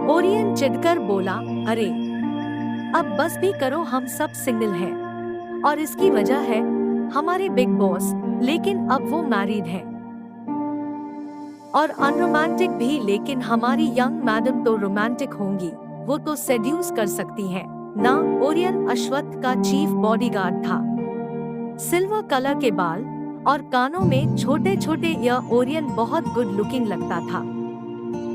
Orion चिढ़कर बोला, अरे अब बस भी करो, हम सब सिंगल हैं और इसकी वजह है हमारे बिग बॉस, लेकिन अब वो मैरिड है और अनरोमांटिक भी। लेकिन हमारी यंग मैडम तो रोमांटिक होंगी, वो तो सेड्यूस कर सकती हैं ना। ओरियन अश्वत्थ का चीफ बॉडीगार्ड था। सिल्वर कलर के बाल और कानों में छोटे छोटे ईयर। ओरियन बहुत गुड लुकिंग लगता था।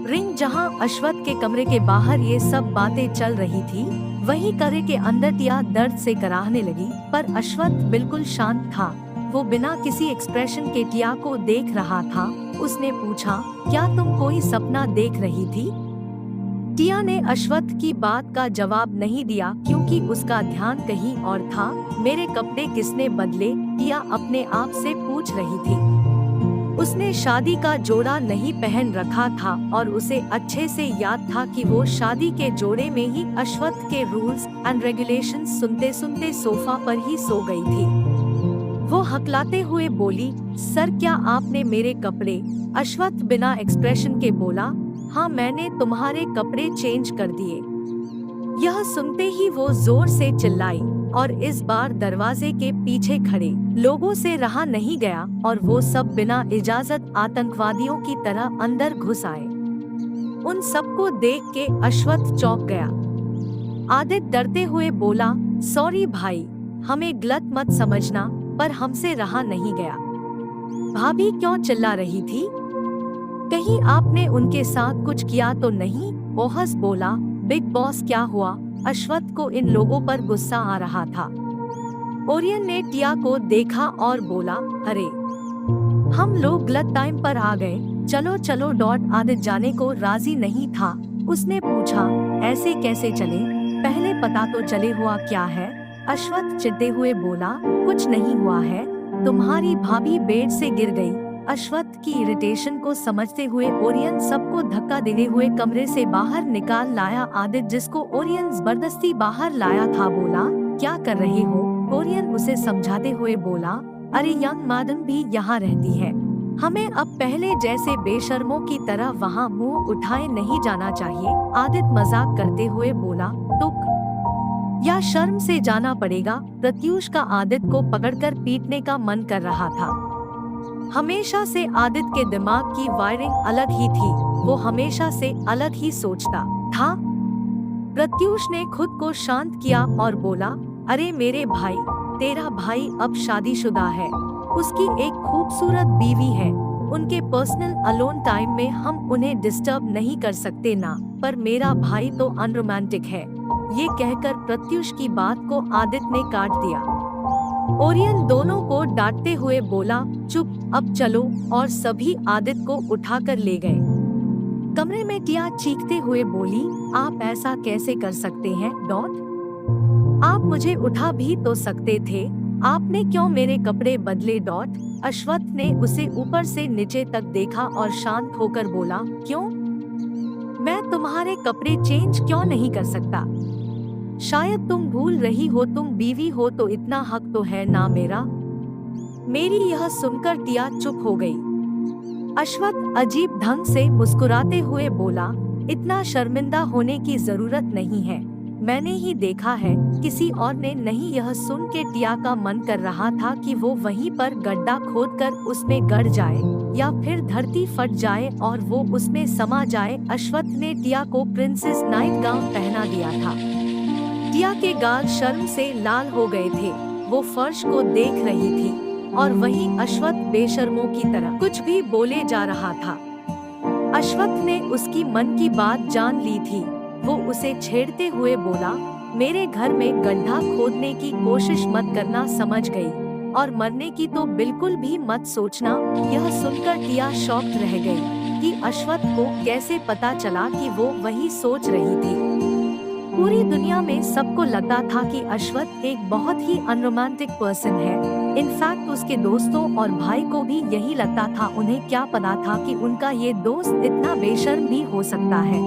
रिंग जहां अश्वत्थ के कमरे के बाहर ये सब बातें चल रही थी, वहीं कमरे के अंदर टिया दर्द से कराहने लगी, पर अश्वत्थ बिल्कुल शांत था। वो बिना किसी एक्सप्रेशन के टिया को देख रहा था। उसने पूछा, क्या तुम कोई सपना देख रही थी? टिया ने अश्वत्थ की बात का जवाब नहीं दिया क्योंकि उसका ध्यान कहीं और था। मेरे कपड़े किसने बदले? टिया अपने आप से पूछ रही थी। उसने शादी का जोड़ा नहीं पहन रखा था और उसे अच्छे से याद था कि वो शादी के जोड़े में ही अश्वत्थ के रूल्स एंड रेगुलेशंस सुनते सुनते सोफा पर ही सो गई थी। वो हकलाते हुए बोली, सर क्या आपने मेरे कपड़े? अश्वत्थ बिना एक्सप्रेशन के बोला, हाँ मैंने तुम्हारे कपड़े चेंज कर दिए। यह सुनते ही वो जोर से चिल्लाई और इस बार दरवाजे के पीछे खड़े लोगों से रहा नहीं गया और वो सब बिना इजाजत आतंकवादियों की तरह अंदर घुस आए। उन सबको देख के अश्वत्थ चौंक गया। आदित्य डरते हुए बोला, सॉरी भाई, हमें गलत मत समझना, पर हमसे रहा नहीं गया। भाभी क्यों चिल्ला रही थी? कहीं आपने उनके साथ कुछ किया तो नहीं? ओहस बोला, बिग बॉस क्या हुआ? अश्वत्थ को इन लोगों पर गुस्सा आ रहा था। ओरियन ने टिया को देखा और बोला, अरे हम लोग गलत टाइम पर आ गए, चलो चलो। आदित्य जाने को राजी नहीं था। उसने पूछा, ऐसे कैसे चले? पहले पता तो चले हुआ क्या है? अश्वत्थ चिढ़ते हुए बोला, कुछ नहीं हुआ है, तुम्हारी भाभी बेड से गिर गई। अश्वत्थ की इरिटेशन को समझते हुए ओरियन सबको धक्का देने हुए कमरे से बाहर निकाल लाया। आदित्य जिसको ओरियन जबरदस्ती बाहर लाया था बोला, क्या कर रहे हो? ओरियन उसे समझाते हुए बोला, अरे यंग मैडम भी यहाँ रहती है, हमें अब पहले जैसे बेशर्मों की तरह वहाँ मुंह उठाए नहीं जाना चाहिए। आदित्य मजाक करते हुए बोला, तो या शर्म से जाना पड़ेगा। प्रत्यूष का आदित्य को पकड़कर पीटने का मन कर रहा था। हमेशा से आदित्य के दिमाग की वायरिंग अलग ही थी, वो हमेशा से अलग ही सोचता था। प्रत्यूष ने खुद को शांत किया और बोला, अरे मेरे भाई, तेरा भाई अब शादीशुदा है, उसकी एक खूबसूरत बीवी है, उनके पर्सनल अलोन टाइम में हम उन्हें डिस्टर्ब नहीं कर सकते ना। पर मेरा भाई तो अनरोमांटिक है। ये कहकर प्रत्यूष की बात को आदित्य ने काट दिया। ओरियन दोनों को डांटते हुए बोला, चुप, अब चलो, और सभी आदित्य को उठाकर ले गए। कमरे में टिया चीखते हुए बोली, आप ऐसा कैसे कर सकते हैं? आप मुझे उठा भी तो सकते थे, आपने क्यों मेरे कपड़े बदले? अश्वत्थ ने उसे ऊपर से नीचे तक देखा और शांत होकर बोला, क्यों? मैं तुम्हारे कपड़े चेंज क्यों नहीं कर सकता? शायद तुम भूल रही हो, तुम बीवी हो तो इतना हक तो है ना मेरा। मेरी यह सुनकर टिया चुप हो गई। अश्वत्थ अजीब ढंग से मुस्कुराते हुए बोला, इतना शर्मिंदा होने की जरूरत नहीं है, मैंने ही देखा है, किसी और ने नहीं। यह सुन के टिया का मन कर रहा था कि वो वहीं पर गड्ढा खोदकर उसमें गड़ जाए या फिर धरती फट जाए और वो उसमें समा जाए। अश्वत्थ ने टिया को प्रिंसेस नाइट गाउन पहना दिया था। टिया के गाल शर्म से लाल हो गए थे। वो फर्श को देख रही थी और वहीं अश्वत्थ बेशर्मों की तरह कुछ भी बोले जा रहा था। अश्वत्थ ने उसकी मन की बात जान ली थी। वो उसे छेड़ते हुए बोला, मेरे घर में गड्ढा खोदने की कोशिश मत करना, समझ गई? और मरने की तो बिल्कुल भी मत सोचना। यह सुनकर टिया शॉक्ड रह गई कि अश्वत्थ को कैसे पता चला कि वो वही सोच रही थी। पूरी दुनिया में सबको लगता था कि अश्वत्थ एक बहुत ही अनरोमांटिक पर्सन है। इनफैक्ट उसके दोस्तों और भाई को भी यही लगता था। उन्हें क्या पता था कि उनका ये दोस्त इतना बेशर्म भी हो सकता है।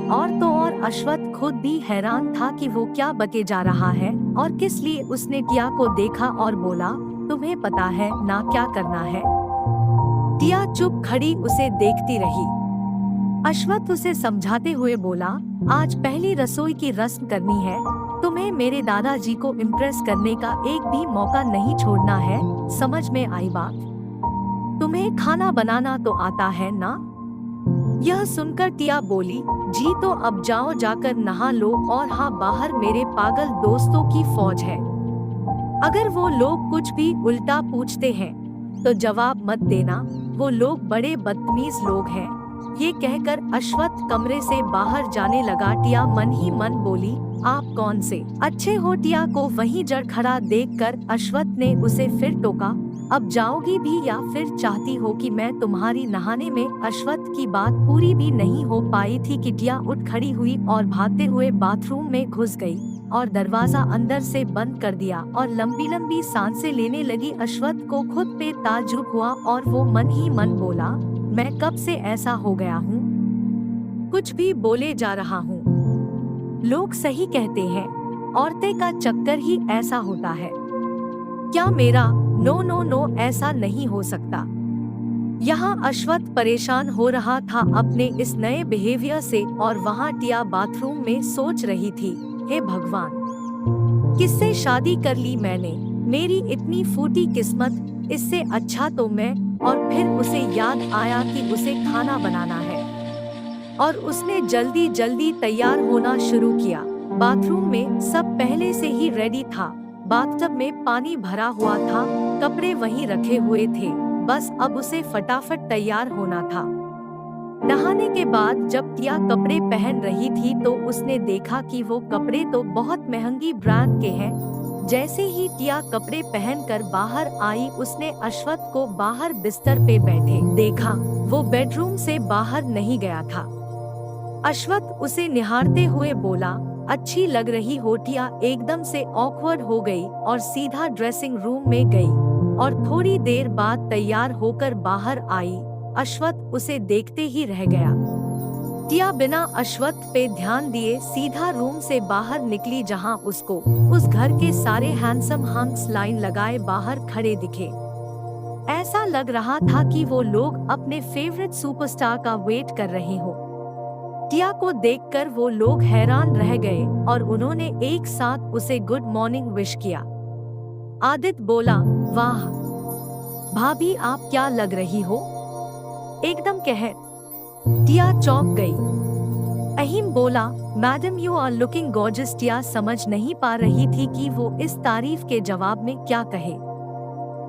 और तो और अश्वत्थ खुद भी हैरान था कि वो क्या बके जा रहा है और किस लिए। उसने टिया को देखा और बोला, तुम्हें पता है ना क्या करना है? टिया चुप खड़ी उसे देखती रही। अश्वत्थ उसे समझाते हुए बोला, आज पहली रसोई की रस्म करनी है, तुम्हें मेरे दादाजी को इम्प्रेस करने का एक भी मौका नहीं छोड़ना है, समझ में आई बात? तुम्हें खाना बनाना तो आता है ना? यह सुनकर टिया बोली, जी तो अब जाओ जाकर नहा लो, और हाँ बाहर मेरे पागल दोस्तों की फौज है, अगर वो लोग कुछ भी उल्टा पूछते हैं तो जवाब मत देना, वो लोग बड़े बदतमीज लोग हैं। ये कहकर अश्वत्थ कमरे से बाहर जाने लगा। टिया मन ही मन बोली, आप कौन से अच्छे हो? टिया को वहीं जड़ खड़ा देखकर अश्वत्थ ने उसे फिर टोका, अब जाओगी भी या फिर चाहती हो कि मैं तुम्हारी नहाने में? अश्वत्थ की बात पूरी भी नहीं हो पाई थी कि टिया उठ खड़ी हुई और भागते हुए बाथरूम में घुस गई और दरवाजा अंदर से बंद कर दिया और लंबी लंबी सांसें लेने लगी। अश्वत्थ को खुद पे ताज्जुब हुआ और वो मन ही मन बोला, मैं कब से ऐसा हो गया हूँ, कुछ भी बोले जा रहा हूँ। लोग सही कहते हैं, औरतें का चक्कर ही ऐसा होता है। क्या मेरा? नो नो नो, ऐसा नहीं हो सकता। यहाँ अश्वत्थ परेशान हो रहा था अपने इस नए बिहेवियर से और वहाँ टिया बाथरूम में सोच रही थी, हे भगवान, किससे शादी कर ली मैंने, मेरी इतनी फूटी किस्मत, इससे अच्छा तो मैं। और फिर उसे याद आया कि उसे खाना बनाना है और उसने जल्दी जल्दी तैयार होना शुरू किया। बाथरूम में सब पहले से ही रेडी था, बाथटब में पानी भरा हुआ था, कपड़े वहीं रखे हुए थे, बस अब उसे फटाफट तैयार होना था। नहाने के बाद जब टिया कपड़े पहन रही थी तो उसने देखा कि वो कपड़े तो बहुत महंगी ब्रांड के हैं। जैसे ही टिया कपड़े पहनकर बाहर आई, उसने अश्वत्थ को बाहर बिस्तर पे बैठे देखा, वो बेडरूम से बाहर नहीं गया था। अश्वत्थ उसे निहारते हुए बोला, अच्छी लग रही हो। टिया एकदम से ऑकवर्ड हो गई और सीधा ड्रेसिंग रूम में गई और थोड़ी देर बाद तैयार होकर बाहर आई। अश्वत्थ उसे देखते ही रह गया। टिया बिना अश्वत्थ पे ध्यान दिए सीधा रूम से बाहर निकली, जहां उसको उस घर के सारे हैंडसम हंक्स लाइन लगाए बाहर खड़े दिखे। ऐसा लग रहा था कि वो लोग अपने फेवरेट सुपरस्टार का वेट कर रहे हो। टिया को देखकर वो लोग हैरान रह गए और उन्होंने एक साथ उसे गुड मॉर्निंग विश किया। आदित्य बोला, वाह भाभी, आप क्या लग रही हो, एकदम कहर। टिया चौंक गई। अहीम बोला, madam you are looking gorgeous. Tia समझ नहीं पा रही थी कि वो इस तारीफ के जवाब में क्या कहे।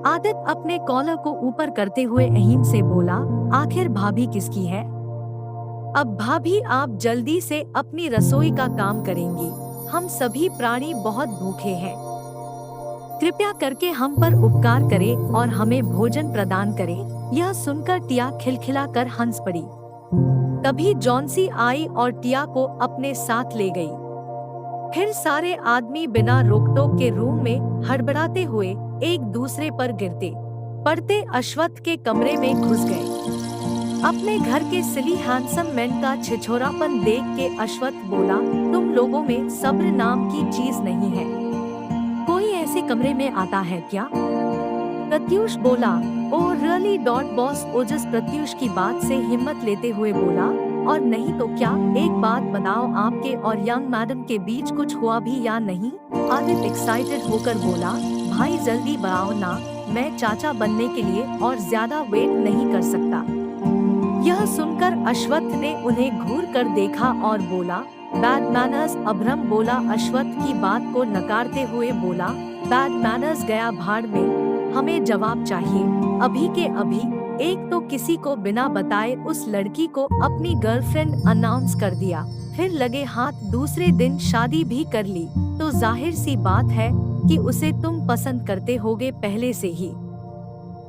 आदित्य अपने कॉलर को ऊपर करते हुए अहीम से बोला, आखिर भाभी किसकी है? अब भाभी आप जल्दी से अपनी रसोई का काम करेंगी, हम सभी प्राणी बहुत भूखे हैं, कृपया करके हम पर उपकार करें और हमें भोजन प्रदान करें। यह सुनकर टिया खिलखिलाकर हंस पड़ी। तभी जॉन्सी आई और टिया को अपने साथ ले गई। फिर सारे आदमी बिना रोकटोक के रूम में हड़बड़ाते हुए एक दूसरे पर गिरते पड़ते अश्वत्थ के कमरे में घुस गए। अपने घर के सिली हैंडसम मैन का छिछोरापन देख के अश्वत्थ बोला, तुम लोगों में सब्र नाम की चीज नहीं है, कोई ऐसे कमरे में आता है क्या? प्रत्यूष बोला, ओ रियली डॉट बॉस ओजस प्रत्यूष की बात से हिम्मत लेते हुए बोला, और नहीं तो क्या, एक बात बताओ, आपके और यंग मैडम के बीच कुछ हुआ भी या नहीं? आदित्य एक्साइटेड होकर बोला, भाई जल्दी बढ़ाओ ना, मैं चाचा बनने के लिए और ज्यादा वेट नहीं कर सकता। यह सुनकर अश्वत्थ ने उन्हें घूर कर देखा और बोला, बैड मैनर्स। अभ्रम बोला, अश्वत्थ की बात को नकारते हुए बोला, बैड मैनर्स गया भाड़ में, हमें जवाब चाहिए अभी के अभी। एक तो किसी को बिना बताए उस लड़की को अपनी गर्लफ्रेंड अनाउंस कर दिया, फिर लगे हाथ दूसरे दिन शादी भी कर ली, तो जाहिर सी बात है कि उसे तुम पसंद करते होगे पहले से ही।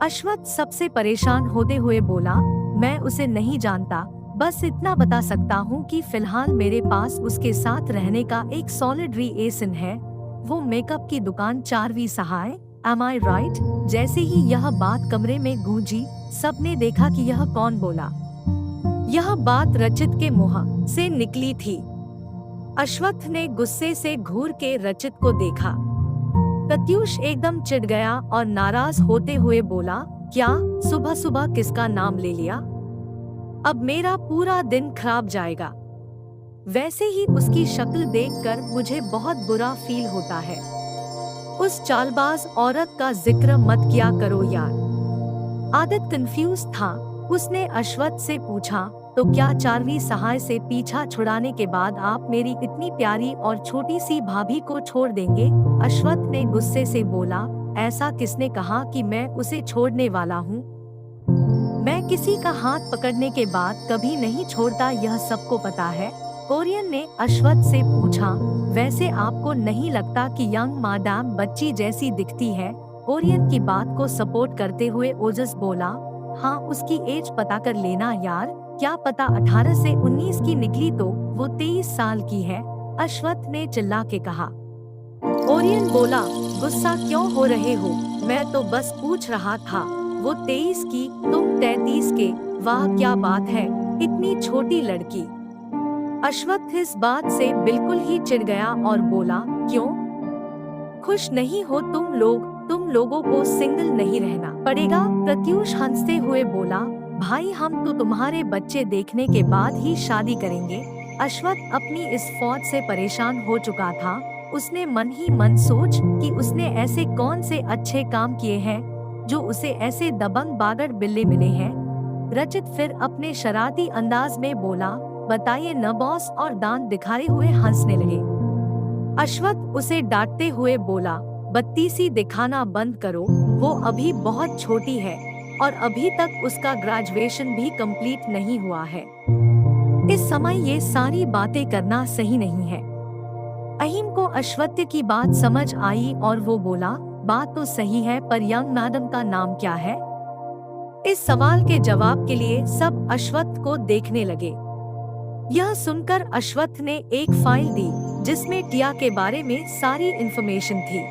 अश्वत्थ सबसे परेशान होते हुए बोला, मैं उसे नहीं जानता, बस इतना बता सकता हूँ कि फिलहाल मेरे पास उसके साथ रहने का एक सॉलिड रीएसन है, वो मेकअप की दुकान 4वीं सहाय। Am I right? जैसे ही यह बात कमरे में गूंजी, सबने देखा कि यह कौन बोला। यह बात रचित के मुंह से निकली थी। अश्वत्थ ने गुस्से से घूर के रचित को देखा। प्रत्यूष एकदम चिढ़ गया और नाराज होते हुए बोला, क्या सुबह सुबह किसका नाम ले लिया? अब मेरा पूरा दिन खराब जाएगा। वैसे ही उसकी शक्ल देखकर मुझे बहुत बुरा फील होता है। उस चालबाज औरत का जिक्र मत किया करो यार। आदित्य कंफ्यूज था। उसने अश्वत्थ से पूछा, तो क्या चारवी सहाय से पीछा छुड़ाने के बाद आप मेरी इतनी प्यारी और छोटी सी भाभी को छोड़ देंगे? अश्वत्थ ने गुस्से से बोला, ऐसा किसने कहा कि मैं उसे छोड़ने वाला हूँ? मैं किसी का हाथ पकड़ने के बाद कभी नहीं छोड़ता, यह सबको पता है। ओरियन ने अश्वत्थ से पूछा, वैसे आपको नहीं लगता कि यंग मादाम बच्ची जैसी दिखती है? ओरियन की बात को सपोर्ट करते हुए ओजस बोला, हाँ उसकी एज पता कर लेना यार, क्या पता 18 से 19 की निकली तो वो 23 साल की है। अश्वत्थ ने चिल्ला के कहा। ओरियन बोला, गुस्सा क्यों हो रहे हो? मैं तो बस पूछ रहा था। वो 23 की, तुम 33 के। वाह क्या बात है, इतनी छोटी लड़की। अश्वत्थ इस बात से बिल्कुल ही चिढ़ गया और बोला, क्यों खुश नहीं हो तुम लोग? तुम लोगों को सिंगल नहीं रहना पड़ेगा। प्रत्यूष हंसते हुए बोला, भाई हम तो तुम्हारे बच्चे देखने के बाद ही शादी करेंगे। अश्वत्थ अपनी इस फौज से परेशान हो चुका था। उसने मन ही मन सोच कि उसने ऐसे कौन से अच्छे काम किए हैं जो उसे ऐसे दबंग बागड़ बिल्ले मिले हैं। रचित फिर अपने शरारती अंदाज में बोला, बताइए न बॉस, और दांत दिखाए हुए हंसने लगे। अश्वत्थ उसे डांटते हुए बोला, बत्तीसी दिखाना बंद करो, वो अभी बहुत छोटी है और अभी तक उसका ग्रेजुएशन भी कंप्लीट नहीं हुआ है। इस समय ये सारी बातें करना सही नहीं है। अहीम को अश्वत्थ की बात समझ आई और वो बोला, बात तो सही है, पर यंग मैडम का नाम क्या है? इस सवाल के जवाब के लिए सब अश्वत्थ को देखने लगे। यह सुनकर अश्वत्थ ने एक फाइल दी जिसमें टिया के बारे में सारी इन्फॉर्मेशन थी।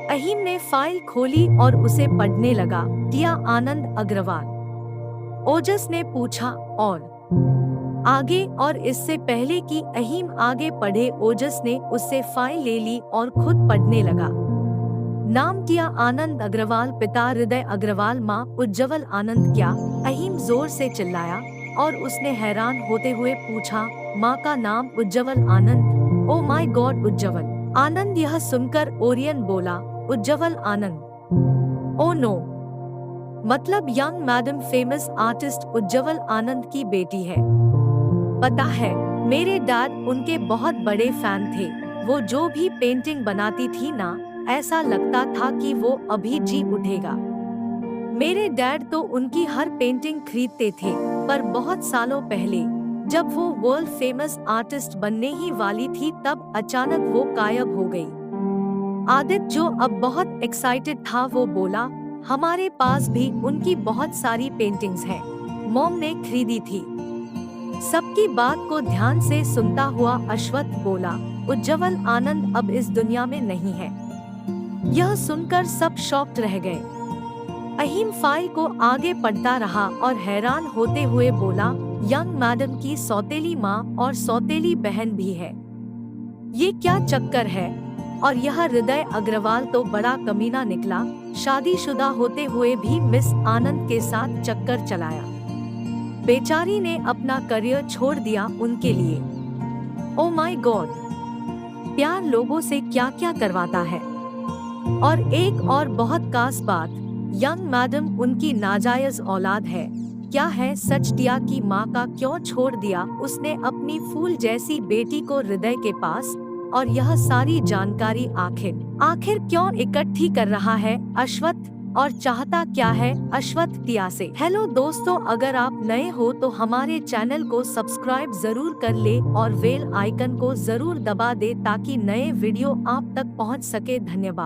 अहीम ने फाइल खोली और उसे पढ़ने लगा। टिया आनंद अग्रवाल। ओजस ने पूछा, और आगे? और इससे पहले कि अहीम आगे पढ़े, ओजस ने उससे फाइल ले ली और खुद पढ़ने लगा। नाम टिया आनंद अग्रवाल, पिता हृदय अग्रवाल, माँ उज्जवल आनंद। क्या? अहीम जोर से चिल्लाया और उसने हैरान होते हुए पूछा, माँ का नाम उज्जवल आनंद? ओ माय गॉड, उज्जवल आनंद। यह सुनकर ओरियन बोला, उज्जवल आनंद? ओ नो, मतलब यंग मैडम फेमस आर्टिस्ट उज्जवल आनंद की बेटी है। पता है, मेरे डैड उनके बहुत बड़े फैन थे। वो जो भी पेंटिंग बनाती थी ना, ऐसा लगता था कि वो अभी जी उठेगा। मेरे डैड तो उनकी हर पेंटिंग खरीदते थे, पर बहुत सालों पहले जब वो वर्ल्ड फेमस आर्टिस्ट बनने ही वाली थी, तब अचानक वो गायब हो गई। आदित्य, जो अब बहुत एक्साइटेड था, वो बोला, हमारे पास भी उनकी बहुत सारी पेंटिंग्स हैं, मॉम ने खरीदी थी। सबकी बात को ध्यान से सुनता हुआ अश्वत्थ बोला, उज्जवल आनंद अब इस दुनिया में नहीं है। यह सुनकर सब शॉक्ड रह गए। अहीम फाइल को आगे पढ़ता रहा और हैरान होते हुए बोला, यंग मैडम की सौतेली माँ और सौतेली बहन भी है। ये क्या चक्कर है? और यह हृदय अग्रवाल तो बड़ा कमीना निकला, शादीशुदा होते हुए भी मिस आनंद के साथ चक्कर चलाया। बेचारी ने अपना करियर छोड़ दिया उनके लिए। ओ माय गॉड, प्यार लोगों से क्या क्या करवाता है। और एक और बहुत खास बात, यंग मैडम उनकी नाजायज औलाद है। क्या है सच? टिया की माँ का क्यों छोड़ दिया उसने अपनी फूल जैसी बेटी को हृदय के पास? और यह सारी जानकारी आखिर क्यों इकट्ठी कर रहा है अश्वत्थ, और चाहता क्या है अश्वत्थ टिया से? हेलो दोस्तों, अगर आप नए हो तो हमारे चैनल को सब्सक्राइब जरूर कर ले और बेल आइकन को जरूर दबा दे ताकि नए वीडियो आप तक पहुंच सके। धन्यवाद।